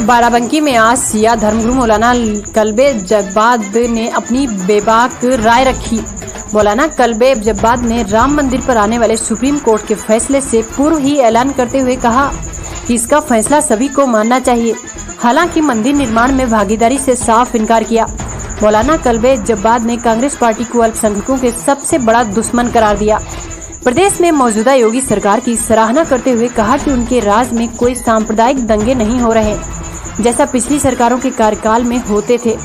बाराबंकी में आज सिया धर्मगुरु मौलाना कल्बे जब्बाद ने अपनी बेबाक राय रखी। मौलाना कल्बे जब्बाद ने राम मंदिर पर आने वाले सुप्रीम कोर्ट के फैसले से पूर्व ही ऐलान करते हुए कहा कि इसका फैसला सभी को मानना चाहिए। हालांकि मंदिर निर्माण में भागीदारी से साफ इनकार किया। मौलाना कल्बे जब्बाद ने कांग्रेस पार्टी को अल्पसंख्यकों के सबसे बड़ा दुश्मन करार दिया। प्रदेश में मौजूदा योगी सरकार की सराहना करते हुए कहा कि उनके राज में कोई सांप्रदायिक दंगे नहीं हो रहे जैसा पिछली सरकारों के कार्यकाल में होते थे।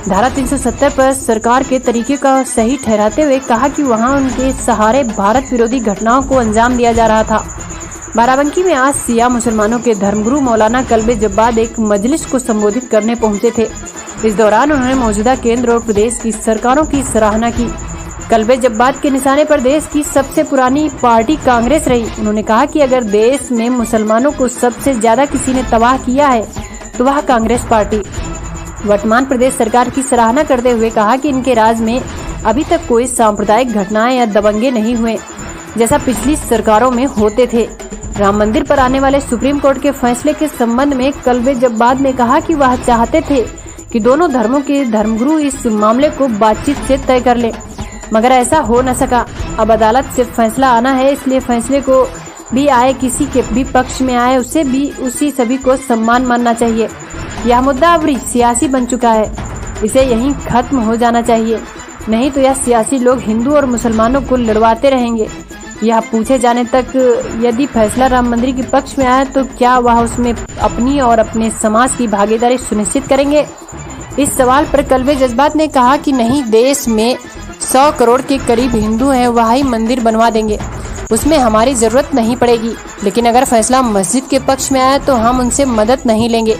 धारा 370 पर सरकार के तरीके का सही ठहराते हुए कहा कि वहां उनके सहारे भारत विरोधी घटनाओं को अंजाम दिया जा रहा था। बाराबंकी में आज सिया मुसलमानों के धर्मगुरु मौलाना कल्बे जब्बाद एक मजलिस को संबोधित करने पहुंचे थे। इस दौरान उन्होंने मौजूदा केंद्र और प्रदेश की सरकारों की सराहना की। कल्बे जब्बाद के निशाने पर देश की सबसे पुरानी पार्टी कांग्रेस रही। उन्होंने कहा कि अगर देश में मुसलमानों को सबसे ज्यादा किसी ने तबाह किया है तो वह कांग्रेस पार्टी। वर्तमान प्रदेश सरकार की सराहना करते हुए कहा कि इनके राज में अभी तक कोई सांप्रदायिक घटनाएं या दबंगे नहीं हुए जैसा पिछली सरकारों में होते थे। राम मंदिर पर आने वाले सुप्रीम कोर्ट के फैसले के संबंध में कल्बे जब्बाद ने कहा कि वह चाहते थे कि दोनों धर्मों के धर्मगुरु इस मामले को बातचीत से तय कर ले, मगर ऐसा हो न सका। अब अदालत से फैसला आना है, इसलिए फैसले को भी आए किसी के भी पक्ष में आए उसे भी उसी सभी को सम्मान मानना चाहिए। यह मुद्दा अब सियासी बन चुका है, इसे यहीं खत्म हो जाना चाहिए, नहीं तो यह सियासी लोग हिंदू और मुसलमानों को लड़वाते रहेंगे। यह पूछे जाने तक यदि फैसला राम मंदिर के पक्ष में आए तो क्या वह उसमें अपनी और अपने समाज की भागीदारी सुनिश्चित करेंगे। इस सवाल पर कल्बे जज्बात ने कहा कि नहीं, देश में 100 करोड़ के करीब हिंदू हैं, वही मंदिर बनवा देंगे, उसमें हमारी जरूरत नहीं पड़ेगी। लेकिन अगर फैसला मस्जिद के पक्ष में आया तो हम उनसे मदद नहीं लेंगे।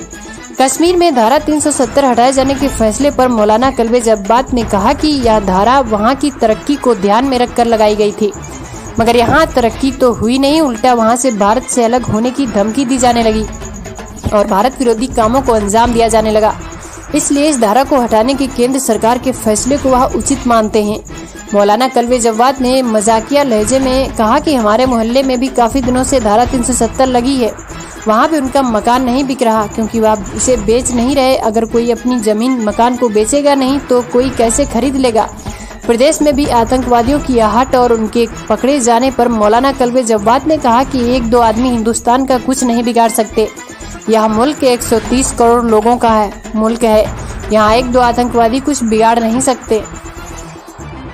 कश्मीर में धारा 370 हटाए जाने के फैसले पर मौलाना कल्बे जब्बाद ने कहा कि यह धारा वहां की तरक्की को ध्यान में रखकर लगाई गई थी, मगर यहाँ तरक्की तो हुई नहीं, उल्टा वहां से भारत से अलग होने की धमकी दी जाने लगी और भारत विरोधी कामों को अंजाम दिया जाने लगा। इसलिए इस धारा को हटाने के केंद्र सरकार के फैसले को वह उचित मानते हैं। मौलाना कल्बे जब्बाद ने मजाकिया लहजे में कहा कि हमारे मोहल्ले में भी काफी दिनों से धारा 370 लगी है, वहाँ भी उनका मकान नहीं बिक रहा क्योंकि वह इसे बेच नहीं रहे। अगर कोई अपनी जमीन मकान को बेचेगा नहीं तो कोई कैसे खरीद लेगा। प्रदेश में भी आतंकवादियों की आहट और उनके पकड़े जाने पर मौलाना कल्बे जब्बाद ने कहा कि 1-2 आदमी हिंदुस्तान का कुछ नहीं बिगाड़ सकते। यह मुल्क 130 करोड़ लोगों का मुल्क है, यहाँ 1-2 आतंकवादी कुछ बिगाड़ नहीं सकते।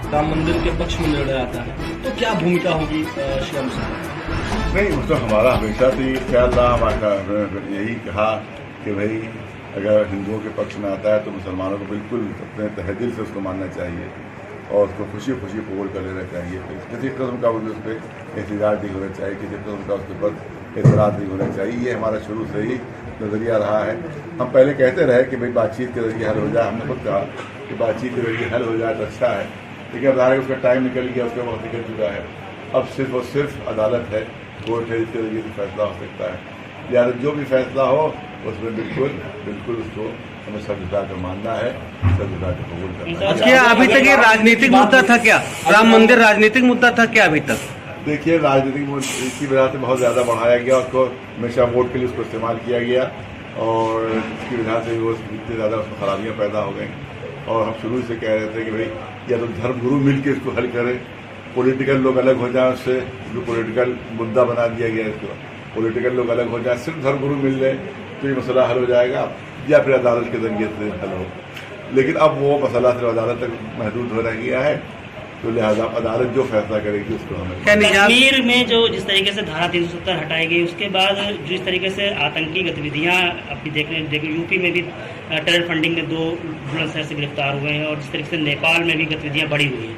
राम मंदिर के पक्ष में लड़ रहा था तो क्या भूमिका होगी श्याम सिंह? नहीं, वो तो हमारा हमेशा से ये ख्याल रहा, हमारा यही कहा कि भाई अगर हिंदुओं के पक्ष में आता है तो मुसलमानों को बिल्कुल अपने तहे दिल से उसको मानना चाहिए और उसको खुशी खुशी कबूल कर लेना चाहिए। किसी किस्म का उस पर एहतजाज नहीं होना चाहिए, किसी किस्म का उसके ऊपर एतराज़ नहीं होना चाहिए। ये हमारा शुरू से ही नज़रिया रहा है। हम पहले कहते रहे कि भाई बातचीत के जरिए हल हो जाए, हमने खुद कहा कि बातचीत के जरिए हल हो जाए तो अच्छा है, लेकिन अब ज़ाहिर उसका टाइम निकल गया, उसका वक्त निकल चुका है। अब सिर्फ और सिर्फ अदालत है, कोर्ट है, इसके जरिए फैसला हो सकता है। लिहाजा जो भी फैसला हो उसमें बिल्कुल उसको हमें सब जुटाकर मानना है, सब जुटाकर कबूल करना है। क्या अभी तक ये राजनीतिक मुद्दा था? क्या राम मंदिर राजनीतिक मुद्दा था क्या अभी तक? देखिए, राजनीतिक की वजह से बहुत ज़्यादा बढ़ाया गया, उसको हमेशा वोट के लिए उसको इस्तेमाल किया गया और इसकी वजह से वो इतनी ज़्यादा उसमें खराबियाँ पैदा हो गई। और हम शुरू से कह रहे थे कि भाई या तो धर्मगुरु मिल के इसको हल करें, पॉलिटिकल लोग अलग हो जाए, उससे जो पॉलिटिकल मुद्दा बना दिया गया इसको, पॉलिटिकल लोग अलग हो जाए, सिर्फ धर्मगुरु मिल जाए तो ये मसला हल हो जाएगा, या फिर अदालत के जरिए से हल हो। लेकिन अब वो मसला सिर्फ अदालत तक महदूद हो रह गया है, तो लिहाजा अदालत जो फैसला करेगी उसको हमें। कश्मीर में जो जिस तरीके से धारा 370 हटाई गई उसके बाद जिस तरीके से आतंकी गतिविधियां अपनी देख यूपी में भी टेरर फंडिंग में 2 बुलंदशहर से गिरफ्तार हुए हैं और जिस तरीके से नेपाल में भी गतिविधियां बढ़ी हुई हैं।